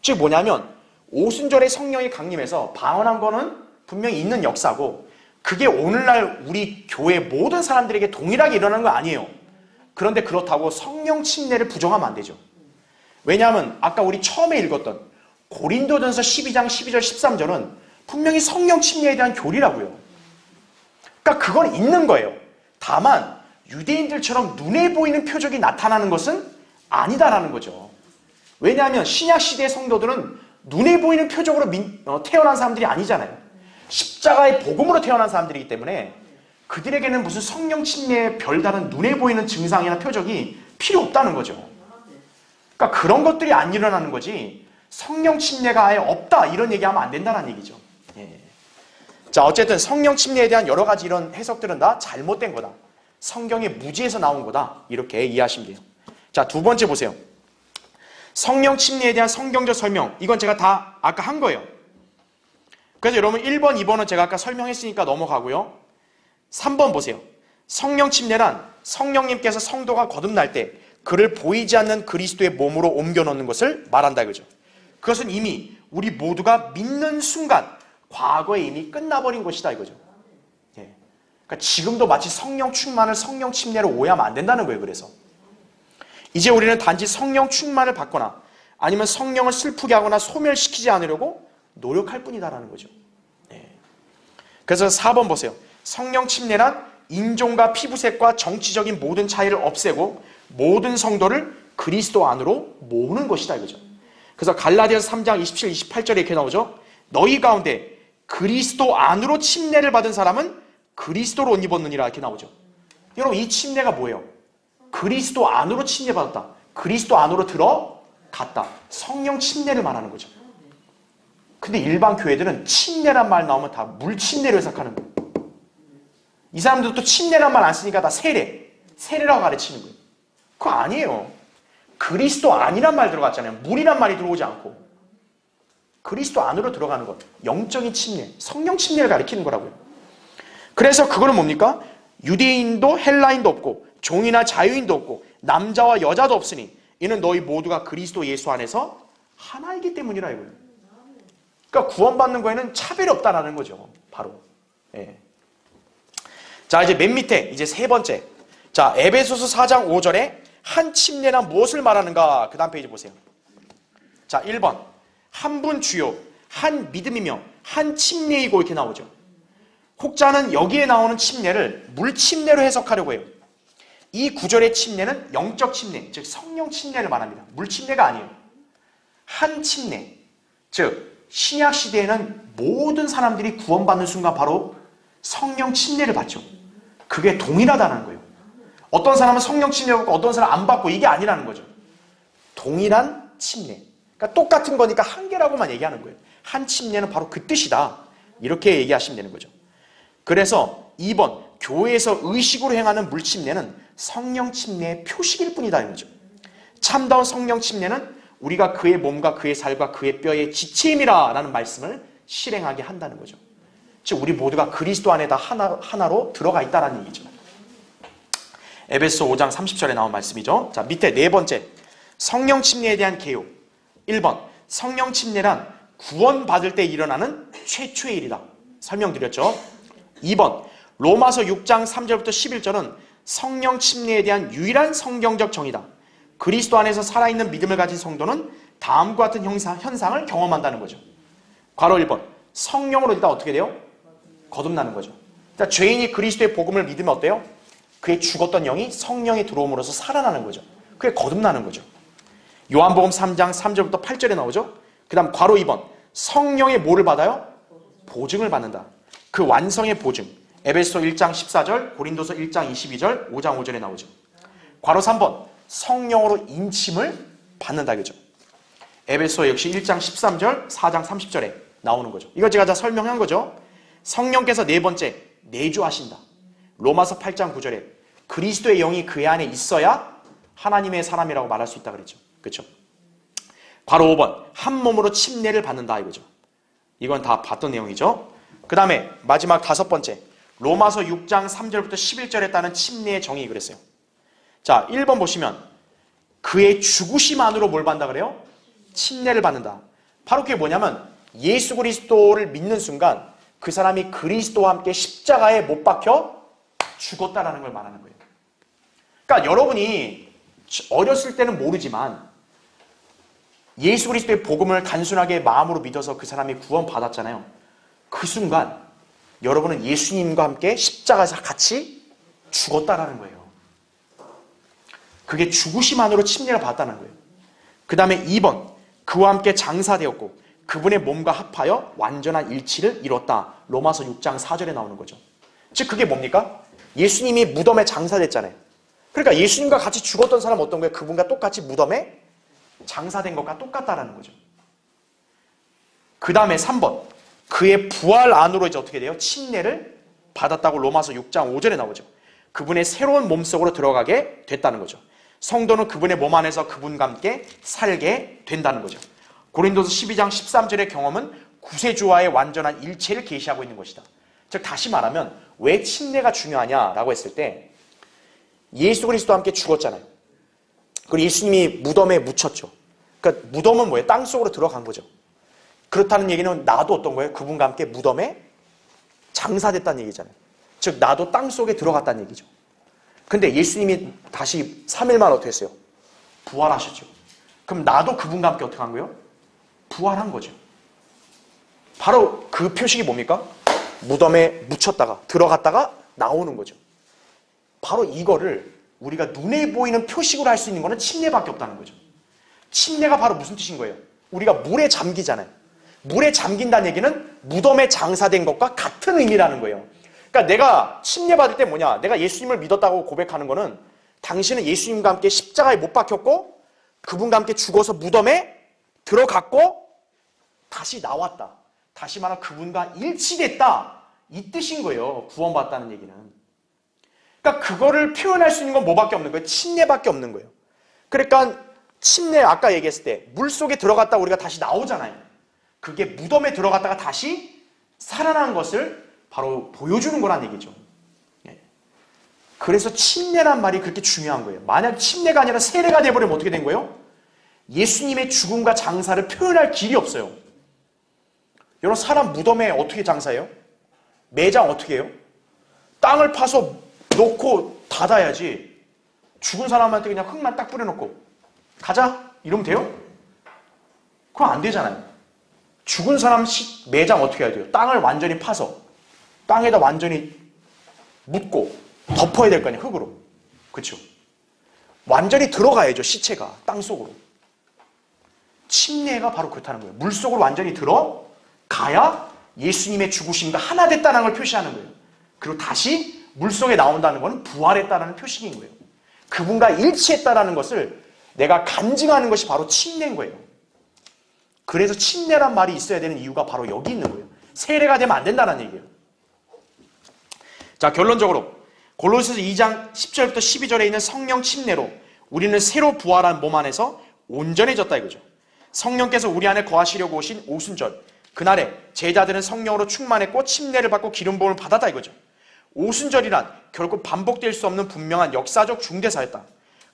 즉 뭐냐면 오순절에 성령이 강림해서 방언한 거는 분명히 있는 역사고 그게 오늘날 우리 교회 모든 사람들에게 동일하게 일어나는 거 아니에요. 그런데 그렇다고 성령 침례를 부정하면 안 되죠. 왜냐하면 아까 우리 처음에 읽었던 고린도전서 12장 12절 13절은 분명히 성령 침례에 대한 교리라고요. 그러니까 그건 있는 거예요. 다만 유대인들처럼 눈에 보이는 표적이 나타나는 것은 아니다라는 거죠. 왜냐하면 신약시대의 성도들은 눈에 보이는 표적으로 태어난 사람들이 아니잖아요. 십자가의 복음으로 태어난 사람들이기 때문에 그들에게는 무슨 성령 침례의 별다른 눈에 보이는 증상이나 표적이 필요 없다는 거죠. 그러니까 그런 것들이 안 일어나는 거지 성령 침례가 아예 없다 이런 얘기하면 안 된다는 얘기죠. 예. 자, 어쨌든 성령 침례에 대한 여러 가지 이런 해석들은 다 잘못된 거다. 성경의 무지에서 나온 거다. 이렇게 이해하시면 돼요. 자, 두 번째 보세요. 성령 침례에 대한 성경적 설명. 이건 제가 다 아까 한 거예요. 그래서 여러분 1번, 2번은 제가 아까 설명했으니까 넘어가고요. 3번 보세요. 성령 침례란 성령님께서 성도가 거듭날 때 그를 보이지 않는 그리스도의 몸으로 옮겨놓는 것을 말한다 이거죠. 그것은 이미 우리 모두가 믿는 순간 과거에 이미 끝나버린 것이다 이거죠. 예. 그러니까 지금도 마치 성령 충만을 성령 침례로 오해하면 안 된다는 거예요. 그래서 이제 우리는 단지 성령 충만을 받거나 아니면 성령을 슬프게 하거나 소멸시키지 않으려고 노력할 뿐이다라는 거죠. 예. 그래서 4번 보세요. 성령 침례란 인종과 피부색과 정치적인 모든 차이를 없애고 모든 성도를 그리스도 안으로 모으는 것이다 이거죠. 그래서 갈라디아서 3장 27, 28절에 이렇게 나오죠. 너희 가운데 그리스도 안으로 침례를 받은 사람은 그리스도로 옷 입었느니라 이렇게 나오죠. 여러분 이 침례가 뭐예요? 그리스도 안으로 침례받았다. 그리스도 안으로 들어갔다. 성령 침례를 말하는 거죠. 근데 일반 교회들은 침례란 말 나오면 다 물침례로 해석하는 거예요. 이 사람들도 또 침례란 말 안 쓰니까 다 세례라고 가르치는 거예요. 그거 아니에요. 그리스도 안이란 말 들어갔잖아요. 물이란 말이 들어오지 않고. 그리스도 안으로 들어가는 것. 영적인 침례, 성령 침례를 가리키는 거라고요. 그래서 그거는 뭡니까? 유대인도 헬라인도 없고 종이나 자유인도 없고 남자와 여자도 없으니 이는 너희 모두가 그리스도 예수 안에서 하나이기 때문이라 이거예요. 그러니까 구원받는 거에는 차별이 없다라는 거죠. 바로. 예. 자, 이제 맨 밑에 이제 세 번째. 자, 에베소서 4장 5절에 한 침례란 무엇을 말하는가? 그 다음 페이지 보세요. 자, 1번. 한 분 주요, 한 믿음이며 한 침례이고 이렇게 나오죠. 혹자는 여기에 나오는 침례를 물침례로 해석하려고 해요. 이 구절의 침례는 영적 침례, 즉 성령 침례를 말합니다. 물침례가 아니에요. 한 침례, 즉 신약 시대에는 모든 사람들이 구원받는 순간 바로 성령 침례를 받죠. 그게 동일하다는 거예요. 어떤 사람은 성령 침례 받고 어떤 사람은 안 받고 이게 아니라는 거죠. 동일한 침례. 그러니까 똑같은 거니까 한 개라고만 얘기하는 거예요. 한 침례는 바로 그 뜻이다. 이렇게 얘기하시면 되는 거죠. 그래서 2번 교회에서 의식으로 행하는 물침례는 성령 침례의 표식일 뿐이다 이거죠. 참다운 성령 침례는 우리가 그의 몸과 그의 살과 그의 뼈의 지체임이라 라는 말씀을 실행하게 한다는 거죠. 즉 우리 모두가 그리스도 안에 다 하나로 들어가 있다는 얘기죠. 에베소 5장 30절에 나온 말씀이죠. 자, 밑에 네 번째 성령 침례에 대한 개요. 1번 성령 침례란 구원받을 때 일어나는 최초의 일이다. 설명드렸죠. 2번 로마서 6장 3절부터 11절은 성령 침례에 대한 유일한 성경적 정의다. 그리스도 안에서 살아있는 믿음을 가진 성도는 다음과 같은 현상을 경험한다는 거죠. 괄호 1번 성령으로 일단 어떻게 돼요? 거듭나는 거죠. 일단 죄인이 그리스도의 복음을 믿으면 어때요? 그의 죽었던 영이 성령이 들어옴으로써 살아나는 거죠. 그게 거듭나는 거죠. 요한복음 3장 3절부터 8절에 나오죠. 그 다음 괄호 2번 성령의 뭐를 받아요? 보증을 받는다. 그 완성의 보증. 에베소 1장 14절, 고린도서 1장 22절, 5장 5절에 나오죠. 괄호 3번 성령으로 인침을 받는다. 그죠? 에베소 역시 1장 13절, 4장 30절에 나오는 거죠. 이거 제가 다 설명한 거죠. 성령께서 네 번째 내주하신다. 로마서 8장 9절에 그리스도의 영이 그의 안에 있어야 하나님의 사람이라고 말할 수 있다 그랬죠. 그렇죠? 바로 5번 한 몸으로 침례를 받는다 이거죠. 이건 다 봤던 내용이죠. 그 다음에 마지막 5번째 로마서 6장 3절부터 11절에 따른 침례의 정의 그랬어요. 자, 1번 보시면 그의 죽으심 안으로 뭘 받는다 그래요? 침례를 받는다. 바로 그게 뭐냐면 예수 그리스도를 믿는 순간 그 사람이 그리스도와 함께 십자가에 못 박혀 죽었다라는 걸 말하는 거예요. 그러니까 여러분이 어렸을 때는 모르지만 예수 그리스도의 복음을 단순하게 마음으로 믿어서 그 사람이 구원받았잖아요. 그 순간 여러분은 예수님과 함께 십자가에서 같이 죽었다라는 거예요. 그게 죽으심만으로 침례를 받았다는 거예요. 그 다음에 2번 그와 함께 장사되었고 그분의 몸과 합하여 완전한 일치를 이뤘다. 로마서 6장 4절에 나오는 거죠. 즉 그게 뭡니까? 예수님이 무덤에 장사됐잖아요. 그러니까 예수님과 같이 죽었던 사람은 어떤 거예요? 그분과 똑같이 무덤에 장사된 것과 똑같다라는 거죠. 그 다음에 3번 그의 부활 안으로 이제 어떻게 돼요? 침례를 받았다고 로마서 6장 5절에 나오죠. 그분의 새로운 몸속으로 들어가게 됐다는 거죠. 성도는 그분의 몸 안에서 그분과 함께 살게 된다는 거죠. 고린도서 12장 13절의 경험은 구세주와의 완전한 일체를 계시하고 있는 것이다. 즉 다시 말하면 왜 침례가 중요하냐라고 했을 때 예수 그리스도와 함께 죽었잖아요. 그리고 예수님이 무덤에 묻혔죠. 그러니까 무덤은 뭐예요? 땅속으로 들어간 거죠. 그렇다는 얘기는 나도 어떤 거예요? 그분과 함께 무덤에 장사됐다는 얘기잖아요. 즉 나도 땅속에 들어갔다는 얘기죠. 근데 예수님이 다시 3일만 어떻게 했어요? 부활하셨죠. 그럼 나도 그분과 함께 어떻게 한 거예요? 부활한 거죠. 바로 그 표식이 뭡니까? 무덤에 묻혔다가 들어갔다가 나오는 거죠. 바로 이거를 우리가 눈에 보이는 표식으로 할 수 있는 거는 침례밖에 없다는 거죠. 침례가 바로 무슨 뜻인 거예요? 우리가 물에 잠기잖아요. 물에 잠긴다는 얘기는 무덤에 장사된 것과 같은 의미라는 거예요. 그러니까 내가 침례 받을 때 뭐냐? 내가 예수님을 믿었다고 고백하는 거는 당신은 예수님과 함께 십자가에 못 박혔고 그분과 함께 죽어서 무덤에 들어갔고 다시 나왔다. 다시 말하면 그분과 일치됐다. 이 뜻인 거예요. 구원받았다는 얘기는. 그러니까 그거를 표현할 수 있는 건 뭐밖에 없는 거예요? 침례밖에 없는 거예요. 그러니까 침례 아까 얘기했을 때 물속에 들어갔다 우리가 다시 나오잖아요. 그게 무덤에 들어갔다가 다시 살아난 것을 바로 보여주는 거란 얘기죠. 그래서 침례란 말이 그렇게 중요한 거예요. 만약 침례가 아니라 세례가 돼버리면 어떻게 된 거예요? 예수님의 죽음과 장사를 표현할 길이 없어요. 여러분 사람 무덤에 어떻게 장사해요? 매장 어떻게 해요? 땅을 파서 놓고 닫아야지. 죽은 사람한테 그냥 흙만 딱 뿌려놓고 가자 이러면 돼요? 그건 안 되잖아요. 죽은 사람 매장 어떻게 해야 돼요? 땅을 완전히 파서 땅에다 완전히 묻고 덮어야 될 거 아니에요, 흙으로. 그렇죠? 완전히 들어가야죠, 시체가 땅속으로. 침례가 바로 그렇다는 거예요. 물속으로 완전히 들어가야 예수님의 죽으심과 하나 됐다는 걸 표시하는 거예요. 그리고 다시 물속에 나온다는 것은 부활했다는 표식인 거예요. 그분과 일치했다는 것을 내가 간증하는 것이 바로 침례인 거예요. 그래서 침례란 말이 있어야 되는 이유가 바로 여기 있는 거예요. 세례가 되면 안 된다는 얘기예요. 자, 결론적으로 골로새서 2장 10절부터 12절에 있는 성령 침례로 우리는 새로 부활한 몸 안에서 온전해졌다 이거죠. 성령께서 우리 안에 거하시려고 오신 오순절, 그날에 제자들은 성령으로 충만했고 침례를 받고 기름 부음을 받았다 이거죠. 오순절이란 결국 반복될 수 없는 분명한 역사적 중대사였다.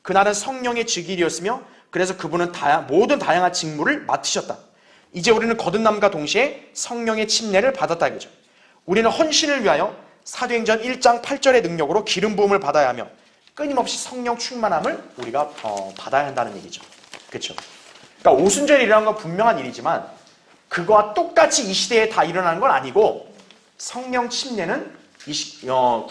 그날은 성령의 즉일이었으며 그래서 그분은 모든 다양한 직무를 맡으셨다. 이제 우리는 거듭남과 동시에 성령의 침례를 받았다 이거죠. 우리는 헌신을 위하여 사도행전 1장 8절의 능력으로 기름 부음을 받아야 하며 끊임없이 성령 충만함을 우리가 받아야 한다는 얘기죠. 그렇죠? 그러니까 오순절이라는 건 분명한 일이지만 그거와 똑같이 이 시대에 다 일어나는 건 아니고 성령 침례는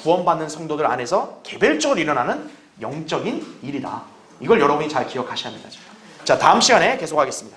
구원받는 성도들 안에서 개별적으로 일어나는 영적인 일이다. 이걸 여러분이 잘 기억하셔야 합니다. 자, 다음 시간에 계속하겠습니다.